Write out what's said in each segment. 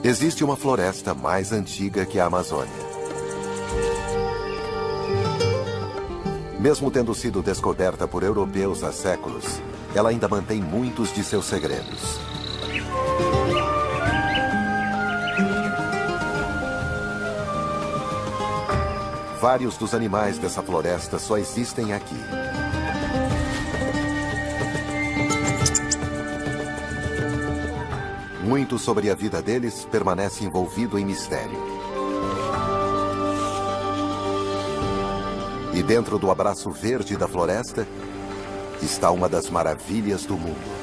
Existe uma floresta mais antiga que a Amazônia. Mesmo tendo sido descoberta por europeus há séculos, ela ainda mantém muitos de seus segredos. Vários dos animais dessa floresta só existem aqui. Muito sobre a vida deles permanece envolvido em mistério. E dentro do abraço verde da floresta está uma das maravilhas do mundo.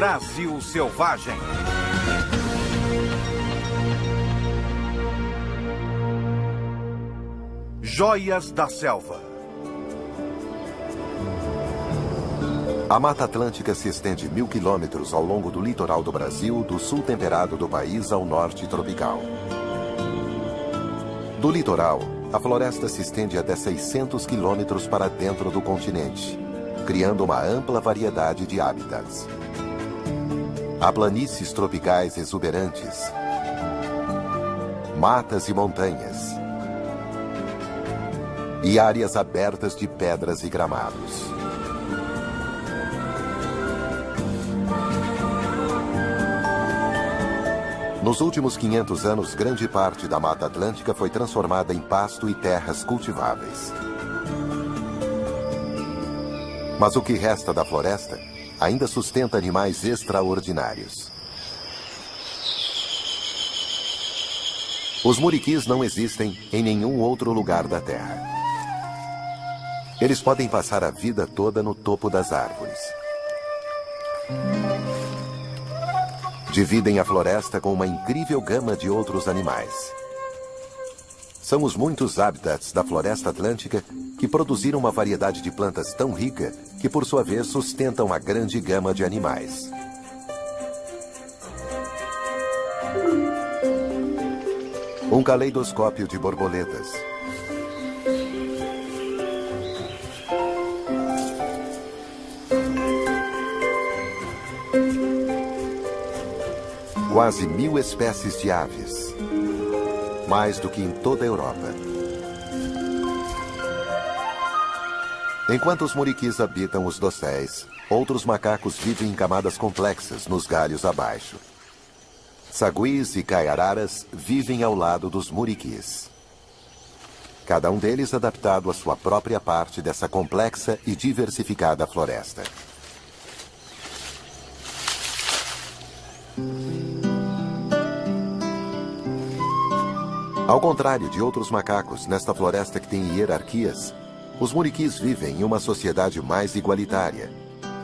Brasil Selvagem. Joias da Selva. A Mata Atlântica se estende 1000 quilômetros ao longo do litoral do Brasil, do sul temperado do país ao norte tropical. Do litoral, a floresta se estende até 600 quilômetros para dentro do continente, criando uma ampla variedade de hábitats. Há planícies tropicais exuberantes, matas e montanhas, e áreas abertas de pedras e gramados. Nos últimos 500 anos, grande parte da Mata Atlântica foi transformada em pasto e terras cultiváveis. Mas o que resta da floresta ainda sustenta animais extraordinários. Os muriquis não existem em nenhum outro lugar da Terra. Eles podem passar a vida toda no topo das árvores. Dividem a floresta com uma incrível gama de outros animais. São os muitos hábitats da floresta atlântica que produziram uma variedade de plantas tão rica que, por sua vez, sustentam a grande gama de animais. Um caleidoscópio de borboletas. Quase 1000 espécies de aves. Mais do que em toda a Europa. Enquanto os muriquis habitam os dosséis, outros macacos vivem em camadas complexas nos galhos abaixo. Saguis e caiararas vivem ao lado dos muriquis. Cada um deles adaptado à sua própria parte dessa complexa e diversificada floresta. Ao contrário de outros macacos nesta floresta que tem hierarquias, os muriquis vivem em uma sociedade mais igualitária,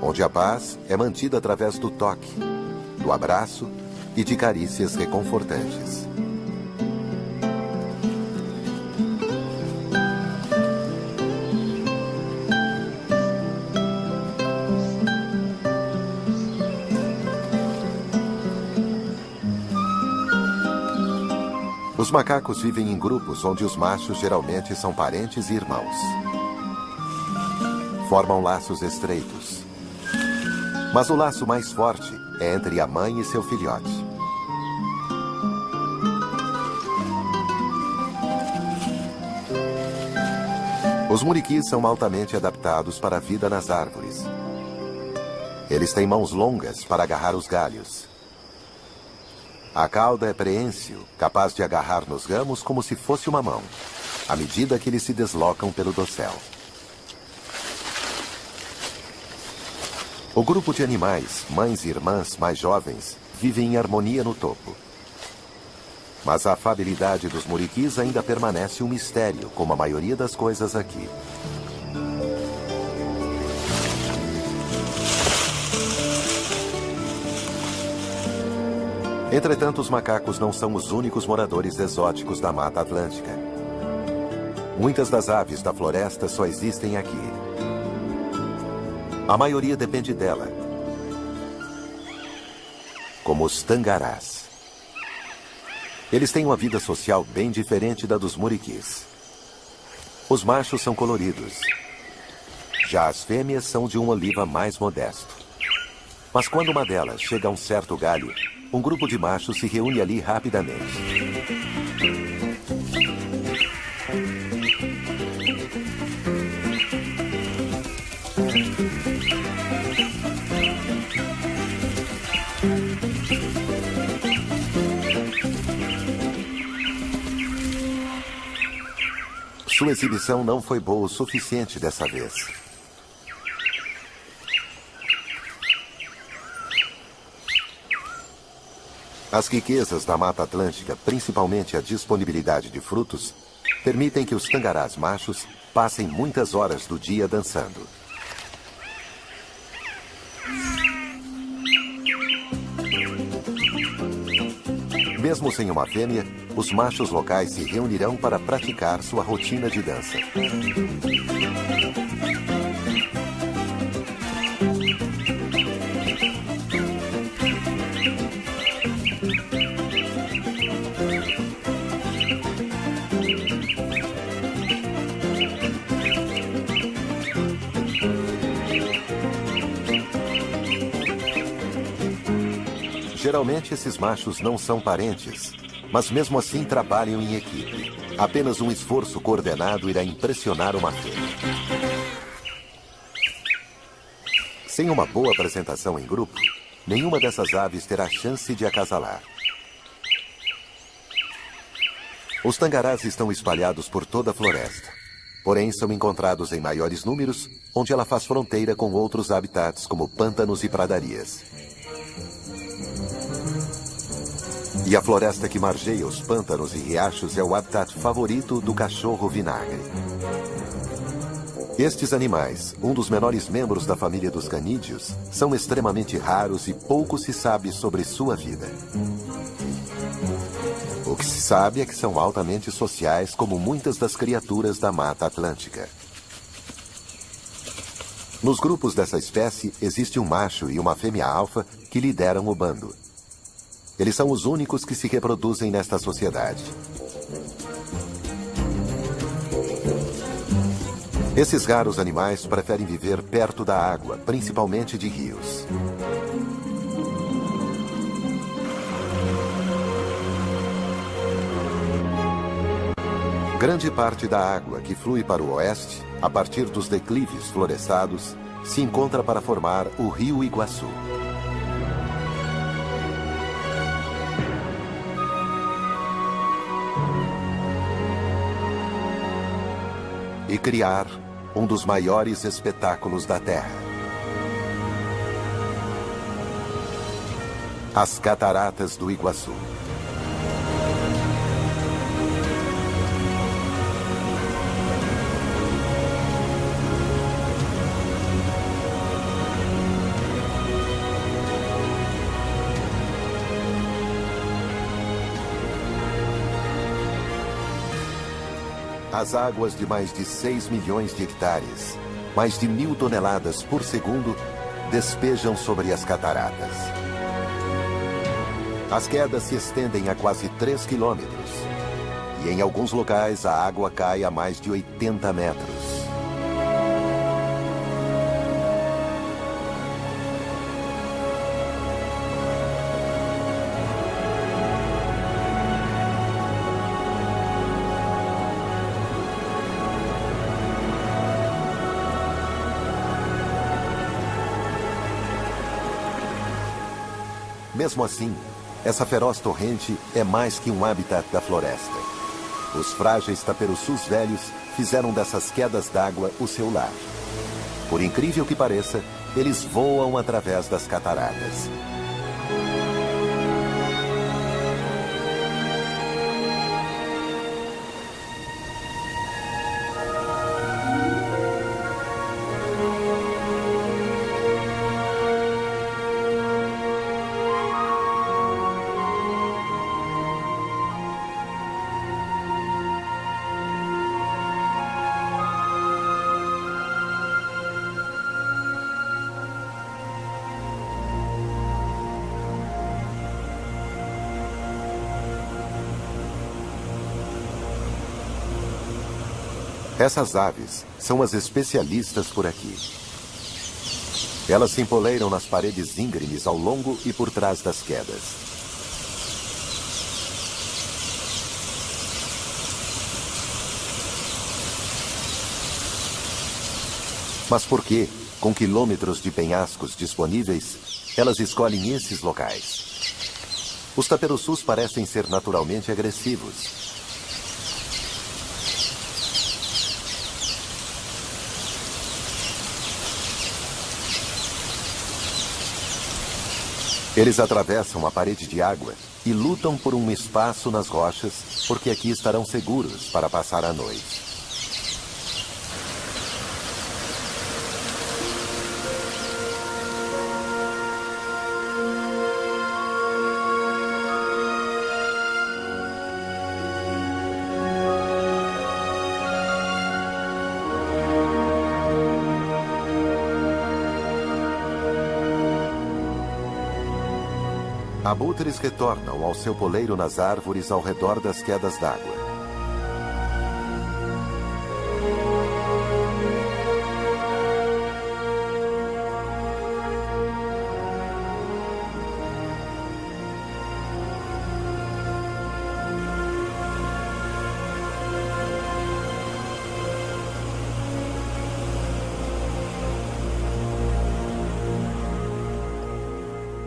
onde a paz é mantida através do toque, do abraço e de carícias reconfortantes. Os macacos vivem em grupos onde os machos geralmente são parentes e irmãos. Formam laços estreitos. Mas o laço mais forte é entre a mãe e seu filhote. Os muriquis são altamente adaptados para a vida nas árvores. Eles têm mãos longas para agarrar os galhos. A cauda é preênsil, capaz de agarrar nos ramos como se fosse uma mão, à medida que eles se deslocam pelo dossel. O grupo de animais, mães e irmãs mais jovens, vivem em harmonia no topo. Mas a afabilidade dos muriquis ainda permanece um mistério, como a maioria das coisas aqui. Entretanto, os macacos não são os únicos moradores exóticos da Mata Atlântica. Muitas das aves da floresta só existem aqui. A maioria depende dela, como os tangarás. Eles têm uma vida social bem diferente da dos muriquis. Os machos são coloridos. Já as fêmeas são de um oliva mais modesto. Mas quando uma delas chega a um certo galho, um grupo de machos se reúne ali rapidamente. Sua exibição não foi boa o suficiente dessa vez. As riquezas da Mata Atlântica, principalmente a disponibilidade de frutos, permitem que os tangarás machos passem muitas horas do dia dançando. Mesmo sem uma fêmea, os machos locais se reunirão para praticar sua rotina de dança. Geralmente, esses machos não são parentes, mas mesmo assim trabalham em equipe. Apenas um esforço coordenado irá impressionar uma fêmea. Sem uma boa apresentação em grupo, nenhuma dessas aves terá chance de acasalar. Os tangarás estão espalhados por toda a floresta, porém são encontrados em maiores números, onde ela faz fronteira com outros habitats como pântanos e pradarias. E a floresta que margeia os pântanos e riachos é o habitat favorito do cachorro vinagre. Estes animais, um dos menores membros da família dos canídeos, são extremamente raros e pouco se sabe sobre sua vida. O que se sabe é que são altamente sociais, como muitas das criaturas da Mata Atlântica. Nos grupos dessa espécie, existe um macho e uma fêmea alfa que lideram o bando. Eles são os únicos que se reproduzem nesta sociedade. Esses raros animais preferem viver perto da água, principalmente de rios. Grande parte da água que flui para o oeste, a partir dos declives florestados, se encontra para formar o Rio Iguaçu. E criar um dos maiores espetáculos da Terra. As Cataratas do Iguaçu. As águas de mais de 6 milhões de hectares, mais de 1.000 toneladas por segundo, despejam sobre as cataratas. As quedas se estendem a quase 3 quilômetros. E em alguns locais a água cai a mais de 80 metros. Mesmo assim, essa feroz torrente é mais que um habitat da floresta. Os frágeis taperoçus velhos fizeram dessas quedas d'água o seu lar. Por incrível que pareça, eles voam através das cataratas. Essas aves são as especialistas por aqui. Elas se empoleiram nas paredes íngremes ao longo e por trás das quedas. Mas por que, com quilômetros de penhascos disponíveis, elas escolhem esses locais? Os taperoçus parecem ser naturalmente agressivos. Eles atravessam a parede de água e lutam por um espaço nas rochas, porque aqui estarão seguros para passar a noite. Abutres retornam ao seu poleiro nas árvores ao redor das quedas d'água.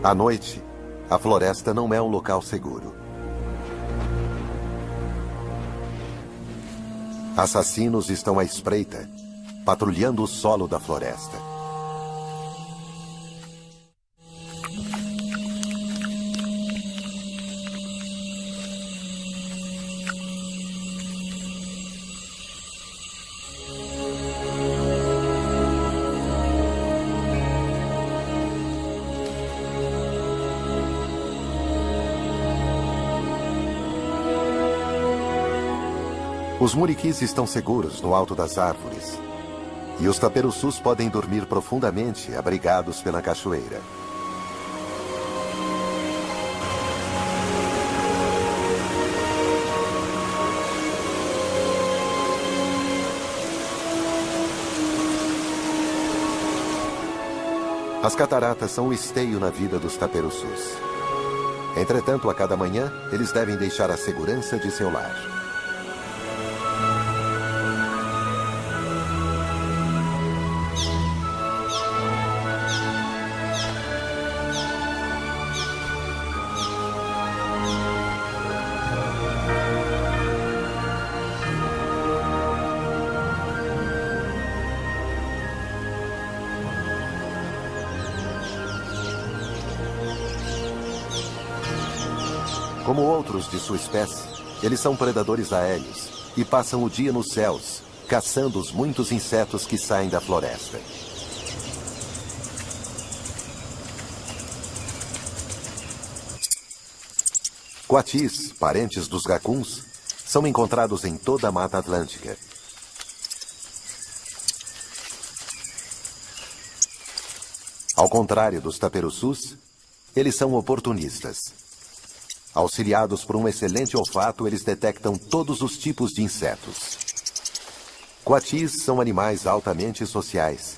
À noite, a floresta não é um local seguro. Assassinos estão à espreita, patrulhando o solo da floresta. Os muriquis estão seguros no alto das árvores. E os taperoçus podem dormir profundamente, abrigados pela cachoeira. As cataratas são o esteio na vida dos taperoçus. Entretanto, a cada manhã, eles devem deixar a segurança de seu lar. Como outros de sua espécie, eles são predadores aéreos e passam o dia nos céus, caçando os muitos insetos que saem da floresta. Coatis, parentes dos gacuns, são encontrados em toda a Mata Atlântica. Ao contrário dos taperoçus, eles são oportunistas. Auxiliados por um excelente olfato, eles detectam todos os tipos de insetos. Coatis são animais altamente sociais.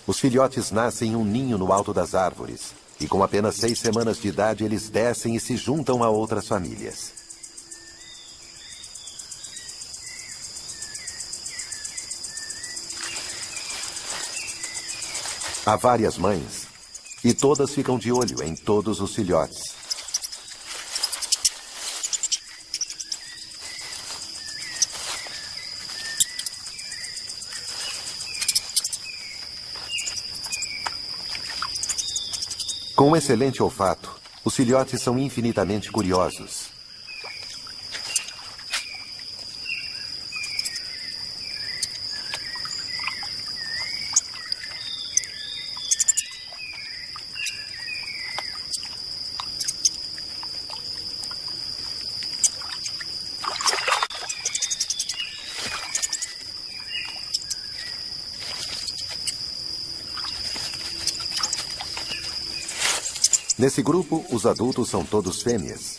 Os filhotes nascem em um ninho no alto das árvores, e com apenas 6 semanas de idade eles descem e se juntam a outras famílias. Há várias mães, e todas ficam de olho em todos os filhotes. Com um excelente olfato, os filhotes são infinitamente curiosos. Nesse grupo, os adultos são todos fêmeas.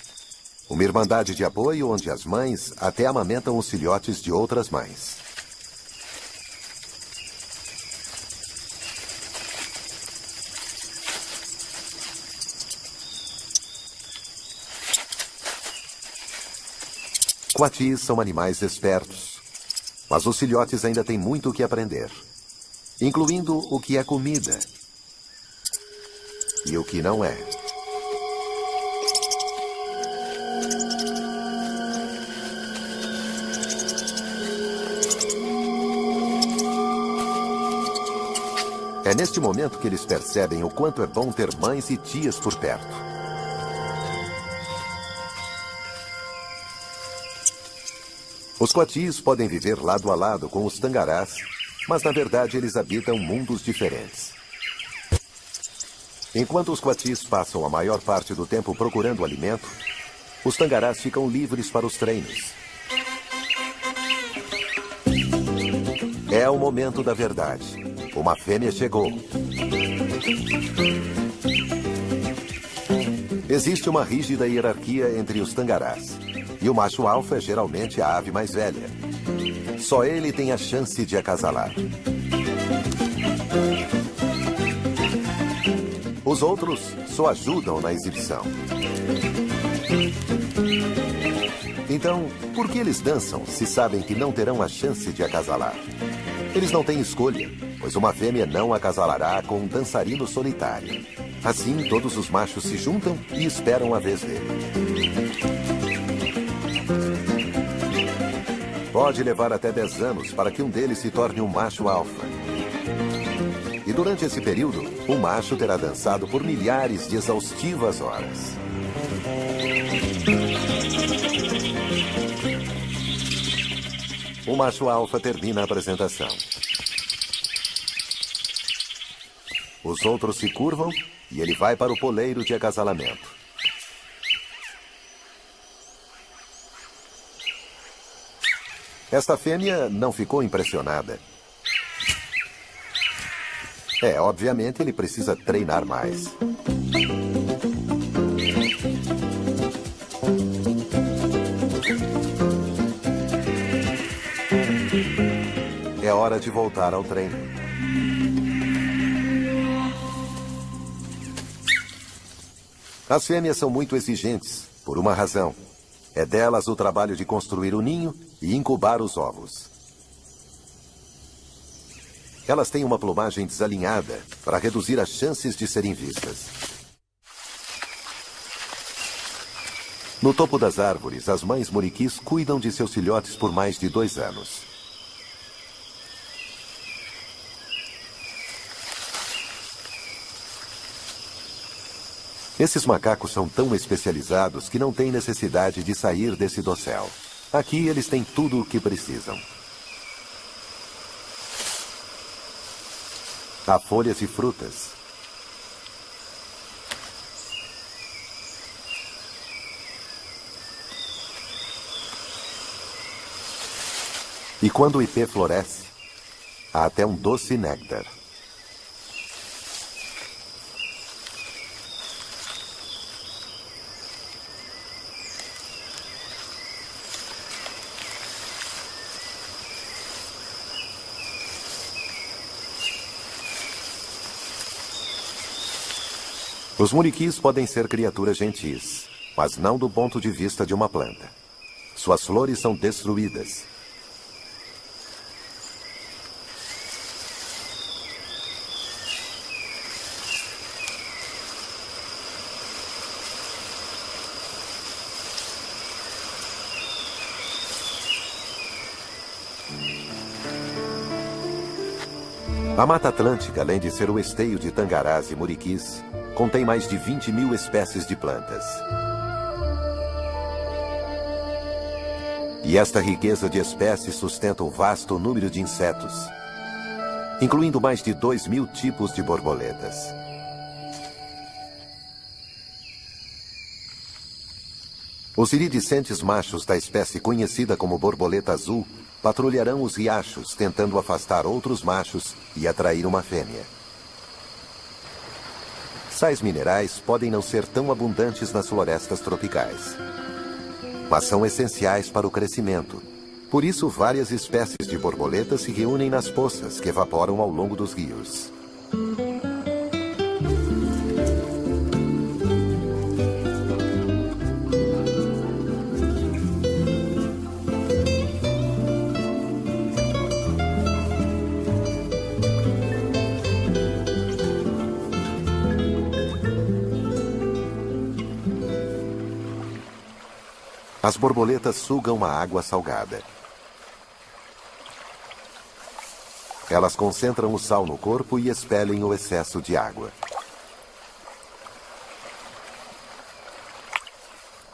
Uma irmandade de apoio onde as mães até amamentam os filhotes de outras mães. Coatis são animais espertos, mas os filhotes ainda têm muito o que aprender, incluindo o que é comida e o que não é. É neste momento que eles percebem o quanto é bom ter mães e tias por perto. Os coatis podem viver lado a lado com os tangarás, mas na verdade eles habitam mundos diferentes. Enquanto os coatis passam a maior parte do tempo procurando alimento, os tangarás ficam livres para os treinos. É o momento da verdade. Uma fêmea chegou. Existe uma rígida hierarquia entre os tangarás. E o macho alfa é geralmente a ave mais velha. Só ele tem a chance de acasalar. Os outros só ajudam na exibição. Então, por que eles dançam se sabem que não terão a chance de acasalar? Eles não têm escolha, pois uma fêmea não acasalará com um dançarino solitário. Assim, todos os machos se juntam e esperam a vez dele. Pode levar até 10 anos para que um deles se torne um macho alfa. E durante esse período, o macho terá dançado por milhares de exaustivas horas. O macho alfa termina a apresentação. Os outros se curvam e ele vai para o poleiro de acasalamento. Esta fêmea não ficou impressionada. Obviamente ele precisa treinar mais. É hora de voltar ao treino. As fêmeas são muito exigentes, por uma razão. É delas o trabalho de construir o ninho e incubar os ovos. Elas têm uma plumagem desalinhada para reduzir as chances de serem vistas. No topo das árvores, as mães muriquis cuidam de seus filhotes por mais de 2 anos. Esses macacos são tão especializados que não têm necessidade de sair desse dossel. Aqui eles têm tudo o que precisam. Há folhas e frutas. E quando o ipê floresce, há até um doce néctar. Os muriquis podem ser criaturas gentis, mas não do ponto de vista de uma planta. Suas flores são destruídas. A Mata Atlântica, além de ser o esteio de tangarás e muriquis, contém mais de 20.000 espécies de plantas. E esta riqueza de espécies sustenta um vasto número de insetos, incluindo mais de 2.000 tipos de borboletas. Os iridescentes machos da espécie conhecida como borboleta azul patrulharão os riachos, tentando afastar outros machos e atrair uma fêmea. Sais minerais podem não ser tão abundantes nas florestas tropicais, mas são essenciais para o crescimento. Por isso, várias espécies de borboletas se reúnem nas poças que evaporam ao longo dos rios. As borboletas sugam a água salgada. Elas concentram o sal no corpo e expelem o excesso de água.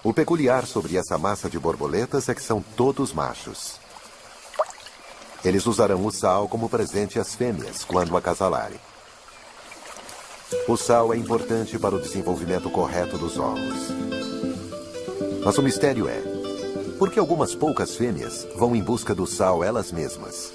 O peculiar sobre essa massa de borboletas é que são todos machos. Eles usarão o sal como presente às fêmeas quando acasalarem. O sal é importante para o desenvolvimento correto dos ovos. Mas o mistério é, por que algumas poucas fêmeas vão em busca do sal elas mesmas?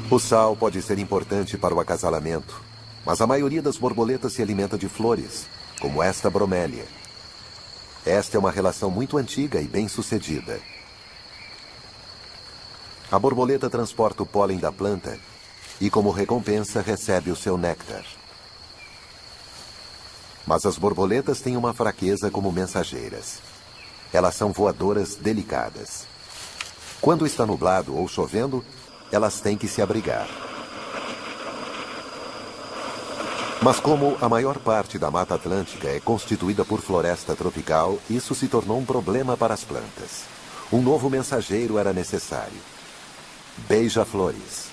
O sal pode ser importante para o acasalamento, mas a maioria das borboletas se alimenta de flores, como esta bromélia. Esta é uma relação muito antiga e bem-sucedida. A borboleta transporta o pólen da planta e, como recompensa, recebe o seu néctar. Mas as borboletas têm uma fraqueza como mensageiras. Elas são voadoras delicadas. Quando está nublado ou chovendo, elas têm que se abrigar. Mas como a maior parte da Mata Atlântica é constituída por floresta tropical, isso se tornou um problema para as plantas. Um novo mensageiro era necessário. Beija-flores.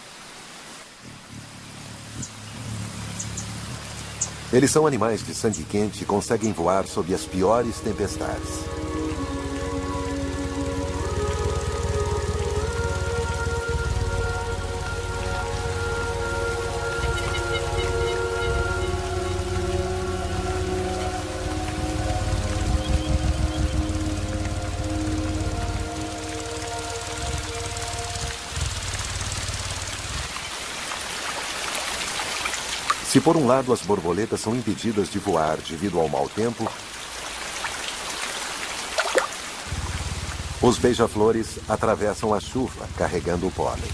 Eles são animais de sangue quente e conseguem voar sob as piores tempestades. Se por um lado as borboletas são impedidas de voar devido ao mau tempo, os beija-flores atravessam a chuva carregando o pólen.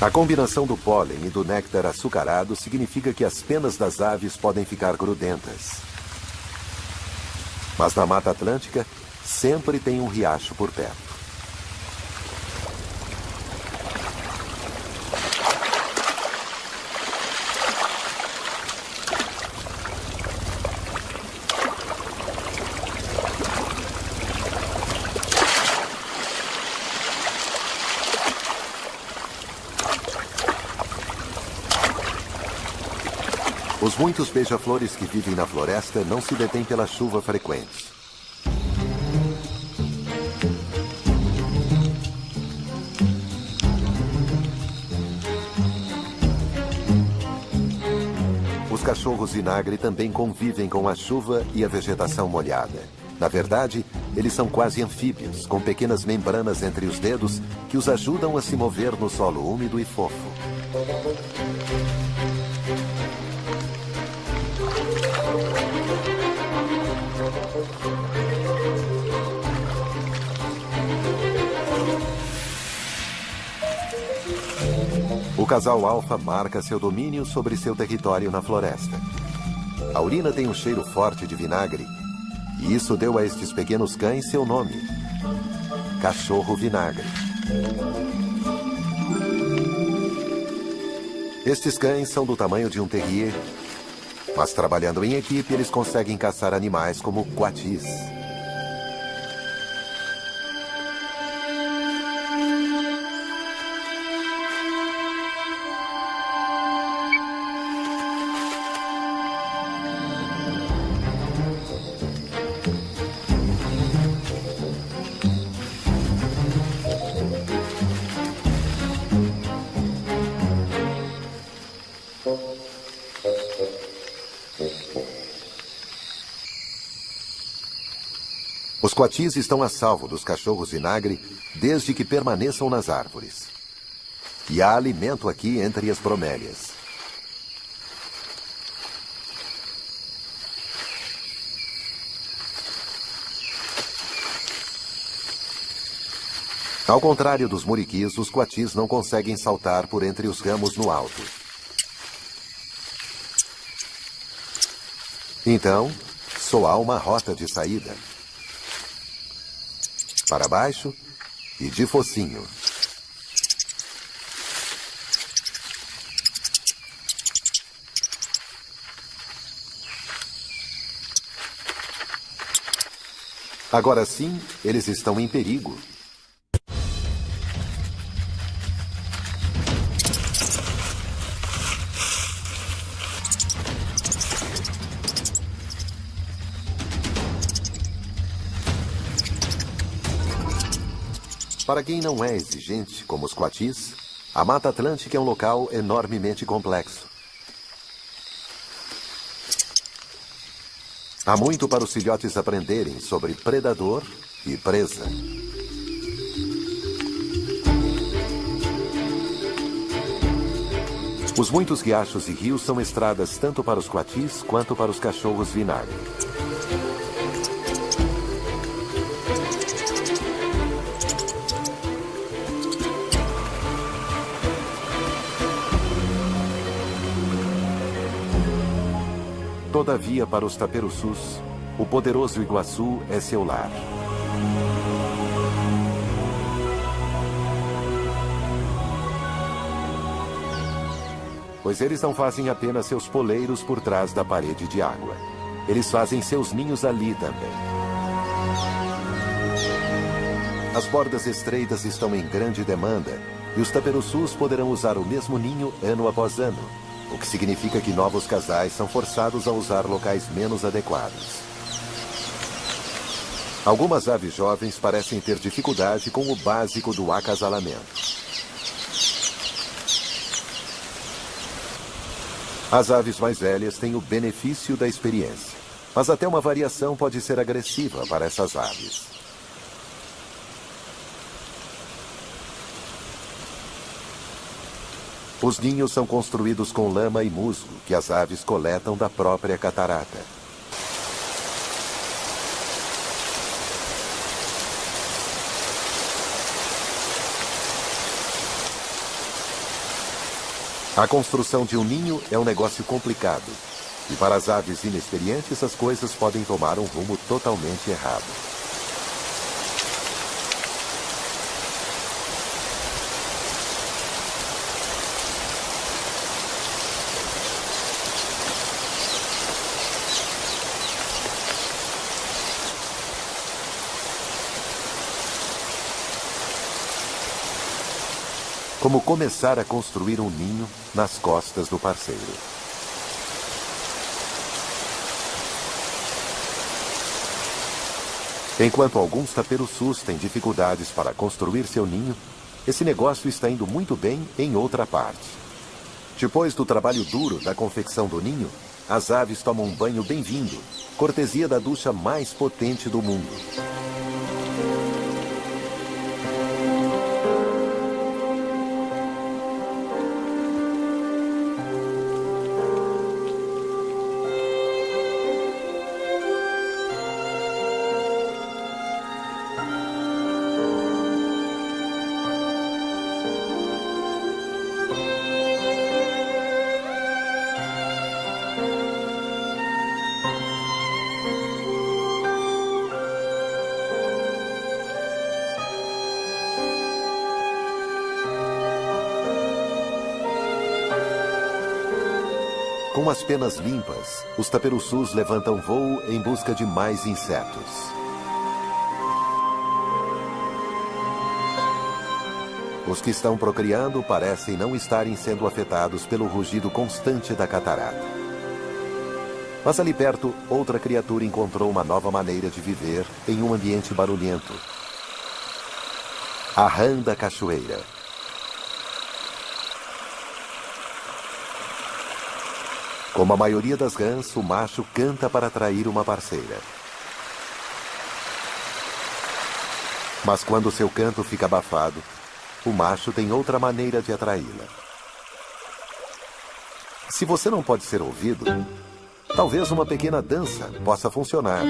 A combinação do pólen e do néctar açucarado significa que as penas das aves podem ficar grudentas. Mas na Mata Atlântica, sempre tem um riacho por perto. Os muitos beija-flores que vivem na floresta não se detêm pela chuva frequente. Os cachorros vinagre também convivem com a chuva e a vegetação molhada. Na verdade, eles são quase anfíbios, com pequenas membranas entre os dedos que os ajudam a se mover no solo úmido e fofo. O casal alfa marca seu domínio sobre seu território na floresta. A urina tem um cheiro forte de vinagre, e isso deu a estes pequenos cães seu nome: cachorro vinagre. Estes cães são do tamanho de um terrier, mas trabalhando em equipe eles conseguem caçar animais como coatis. Os coatis estão a salvo dos cachorros vinagre desde que permaneçam nas árvores. E há alimento aqui entre as bromélias. Ao contrário dos muriquis, os coatis não conseguem saltar por entre os ramos no alto. Então, só há uma rota de saída. Para baixo e de focinho. Agora sim, eles estão em perigo. Para quem não é exigente, como os coatis, a Mata Atlântica é um local enormemente complexo. Há muito para os filhotes aprenderem sobre predador e presa. Os muitos riachos e rios são estradas tanto para os coatis quanto para os cachorros vinagre. Todavia, para os taperoçus, o poderoso Iguaçu é seu lar. Pois eles não fazem apenas seus poleiros por trás da parede de água. Eles fazem seus ninhos ali também. As bordas estreitas estão em grande demanda e os taperoçus poderão usar o mesmo ninho ano após ano, o que significa que novos casais são forçados a usar locais menos adequados. Algumas aves jovens parecem ter dificuldade com o básico do acasalamento. As aves mais velhas têm o benefício da experiência, mas até uma variação pode ser agressiva para essas aves. Os ninhos são construídos com lama e musgo que as aves coletam da própria catarata. A construção de um ninho é um negócio complicado, e para as aves inexperientes as coisas podem tomar um rumo totalmente errado. Como começar a construir um ninho nas costas do parceiro. Enquanto alguns taperoçus têm dificuldades para construir seu ninho, esse negócio está indo muito bem em outra parte. Depois do trabalho duro da confecção do ninho, as aves tomam um banho bem-vindo, cortesia da ducha mais potente do mundo. Com as penas limpas, os taperoçus levantam voo em busca de mais insetos. Os que estão procriando parecem não estarem sendo afetados pelo rugido constante da catarata. Mas ali perto, outra criatura encontrou uma nova maneira de viver em um ambiente barulhento. A rã da cachoeira. Como a maioria das rãs, o macho canta para atrair uma parceira. Mas quando seu canto fica abafado, o macho tem outra maneira de atraí-la. Se você não pode ser ouvido, talvez uma pequena dança possa funcionar.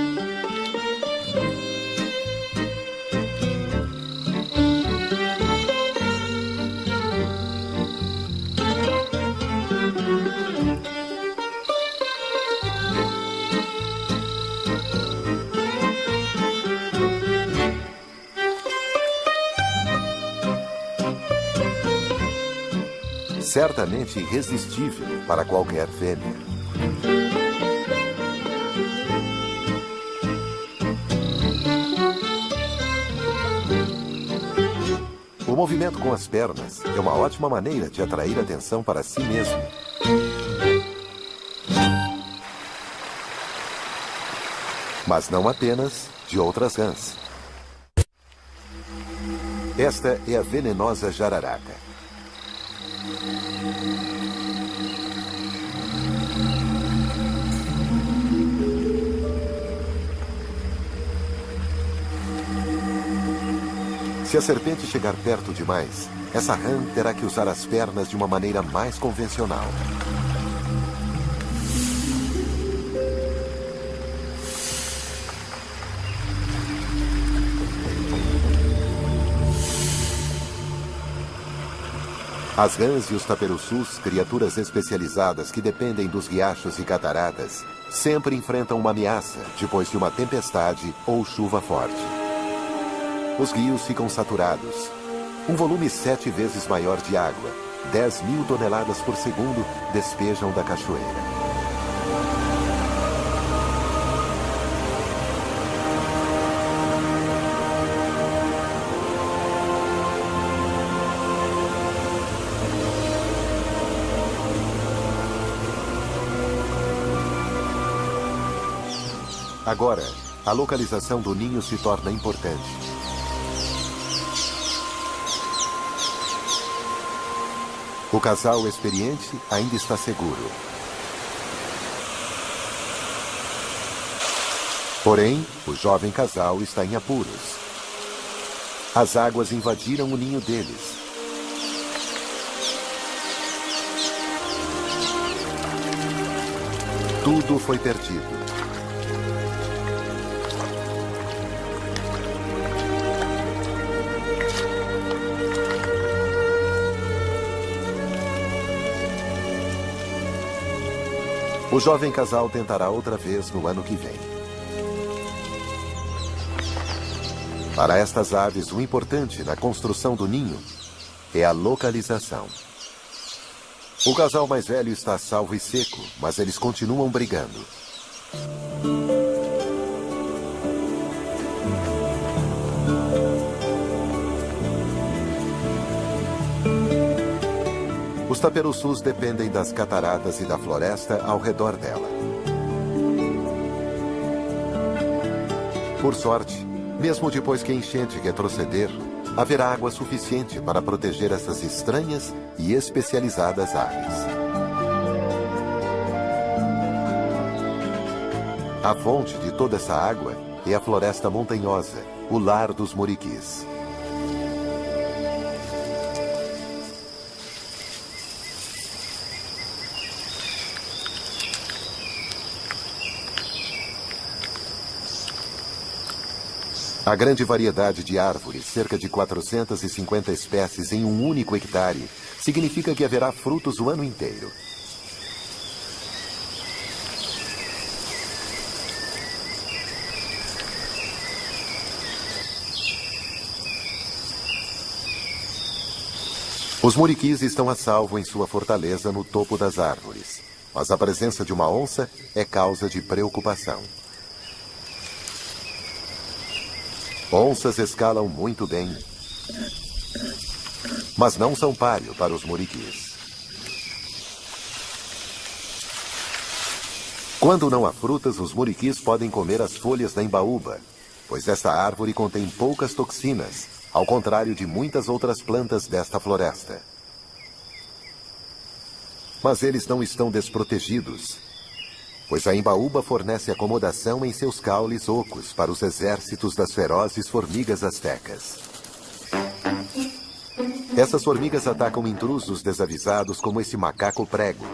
certamente irresistível para qualquer fêmea. O movimento com as pernas é uma ótima maneira de atrair atenção para si mesmo. Mas não apenas de outras rãs. Esta é a venenosa jararaca. Se a serpente chegar perto demais, essa rã terá que usar as pernas de uma maneira mais convencional. As rãs e os taperoçus, criaturas especializadas que dependem dos riachos e cataratas, sempre enfrentam uma ameaça depois de uma tempestade ou chuva forte. Os rios ficam saturados. Um volume 7 vezes maior de água, 10.000 toneladas por segundo, despejam da cachoeira. Agora, a localização do ninho se torna importante. O casal experiente ainda está seguro. Porém, o jovem casal está em apuros. As águas invadiram o ninho deles. Tudo foi perdido. O jovem casal tentará outra vez no ano que vem. Para estas aves, o importante na construção do ninho é a localização. O casal mais velho está salvo e seco, mas eles continuam brigando. Os taperoçus dependem das cataratas e da floresta ao redor dela. Por sorte, mesmo depois que a enchente retroceder, haverá água suficiente para proteger essas estranhas e especializadas aves. A fonte de toda essa água é a floresta montanhosa, o lar dos muriquis. A grande variedade de árvores, cerca de 450 espécies em um único hectare, significa que haverá frutos o ano inteiro. Os muriquis estão a salvo em sua fortaleza no topo das árvores, mas a presença de uma onça é causa de preocupação. Onças escalam muito bem, mas não são páreo para os muriquis. Quando não há frutas, os muriquis podem comer as folhas da embaúba, pois esta árvore contém poucas toxinas, ao contrário de muitas outras plantas desta floresta. Mas eles não estão desprotegidos, pois a embaúba fornece acomodação em seus caules ocos para os exércitos das ferozes formigas astecas. Essas formigas atacam intrusos desavisados como esse macaco prego.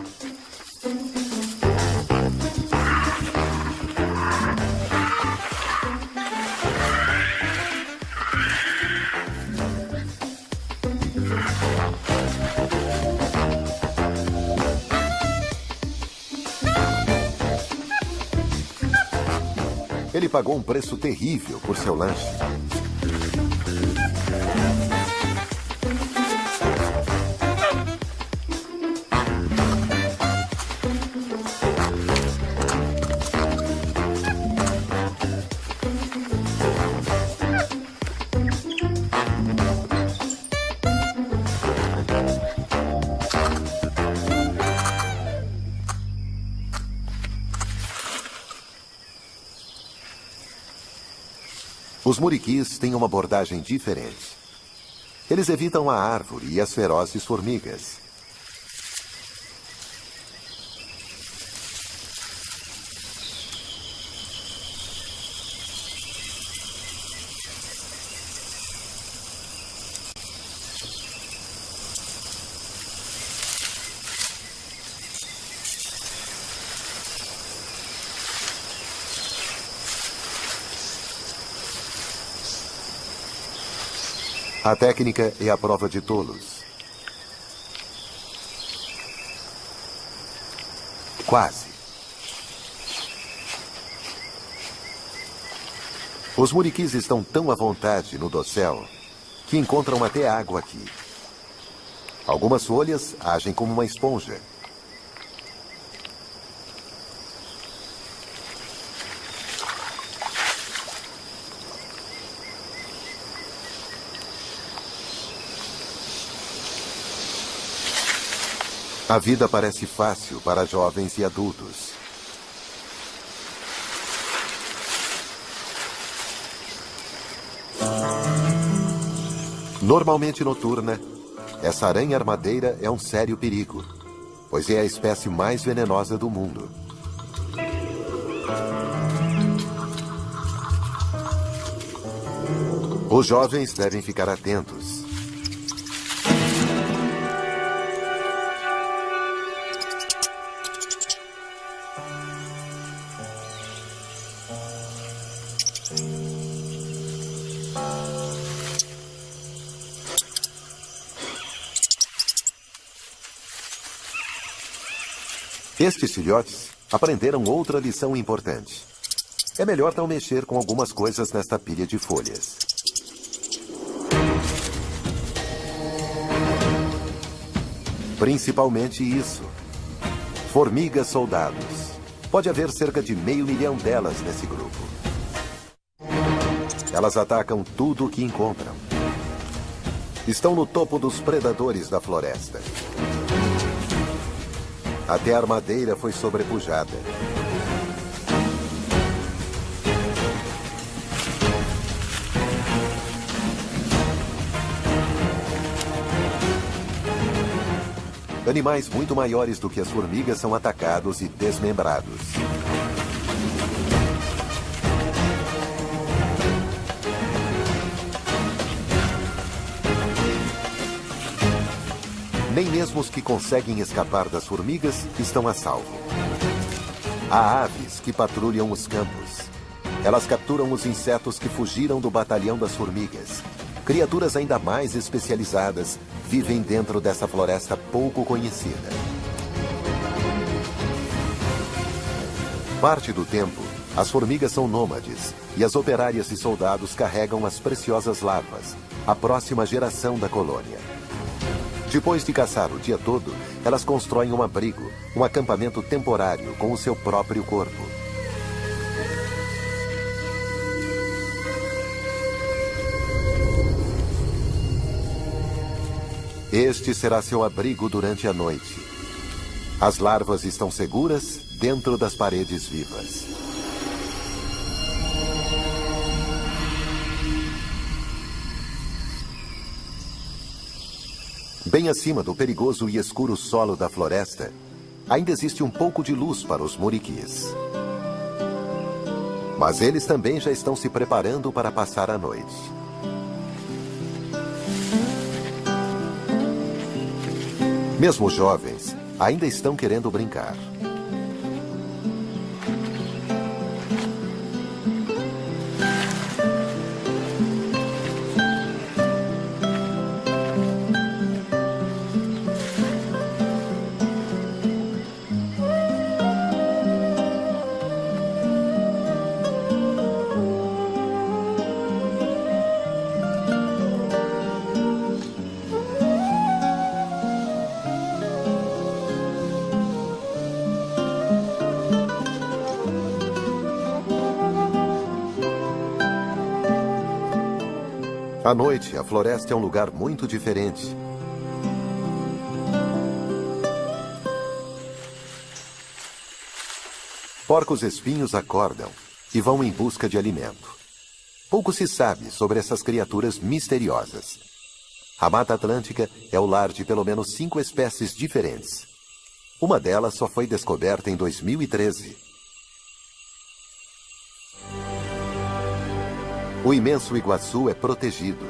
Ele pagou um preço terrível por seu lanche. Os muriquis têm uma abordagem diferente. Eles evitam a árvore e as ferozes formigas. A técnica é a prova de tolos. Quase. Os muriquis estão tão à vontade no dossel que encontram até água aqui. Algumas folhas agem como uma esponja. A vida parece fácil para jovens e adultos. Normalmente noturna, essa aranha armadeira é um sério perigo, pois é a espécie mais venenosa do mundo. Os jovens devem ficar atentos. Estes filhotes aprenderam outra lição importante. É melhor não mexer com algumas coisas nesta pilha de folhas. Principalmente isso. Formigas soldados. Pode haver cerca de 500 mil delas nesse grupo. Elas atacam tudo o que encontram. Estão no topo dos predadores da floresta. Até a armadeira foi sobrepujada. Animais muito maiores do que as formigas são atacados e desmembrados. Nem mesmo os que conseguem escapar das formigas estão a salvo. Há aves que patrulham os campos. Elas capturam os insetos que fugiram do batalhão das formigas. Criaturas ainda mais especializadas vivem dentro dessa floresta pouco conhecida. Parte do tempo, as formigas são nômades e as operárias e soldados carregam as preciosas larvas, a próxima geração da colônia. Depois de caçar o dia todo, elas constroem um abrigo, um acampamento temporário com o seu próprio corpo. Este será seu abrigo durante a noite. As larvas estão seguras dentro das paredes vivas. Bem acima do perigoso e escuro solo da floresta, ainda existe um pouco de luz para os muriquis. Mas eles também já estão se preparando para passar a noite. Mesmo jovens, ainda estão querendo brincar. À noite, a floresta é um lugar muito diferente. Porcos-espinhos acordam e vão em busca de alimento. Pouco se sabe sobre essas criaturas misteriosas. A Mata Atlântica é o lar de pelo menos 5 espécies diferentes. Uma delas só foi descoberta em 2013. O imenso Iguaçu é protegido.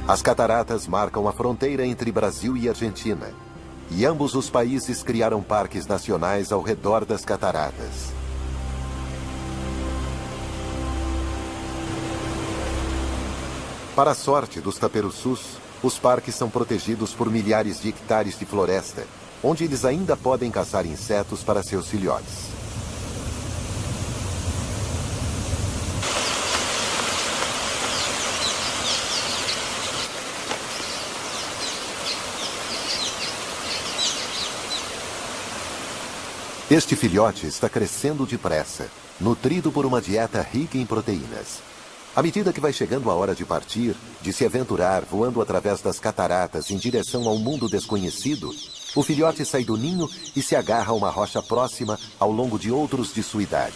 As cataratas marcam a fronteira entre Brasil e Argentina, e ambos os países criaram parques nacionais ao redor das cataratas. Para a sorte dos taperoçus, os parques são protegidos por milhares de hectares de floresta, onde eles ainda podem caçar insetos para seus filhotes. Este filhote está crescendo depressa, nutrido por uma dieta rica em proteínas. À medida que vai chegando a hora de partir, de se aventurar voando através das cataratas em direção ao mundo desconhecido, o filhote sai do ninho e se agarra a uma rocha próxima ao longo de outros de sua idade.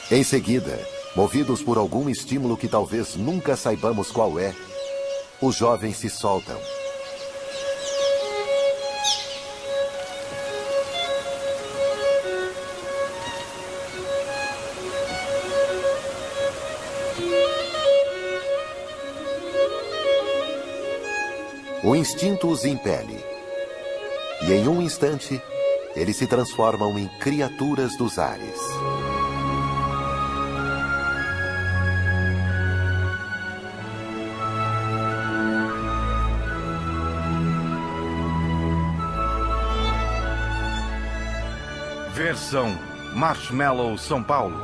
Em seguida, movidos por algum estímulo que talvez nunca saibamos qual é, os jovens se soltam. O instinto os impele. E em um instante, eles se transformam em criaturas dos ares. Versão Marshmallow São Paulo.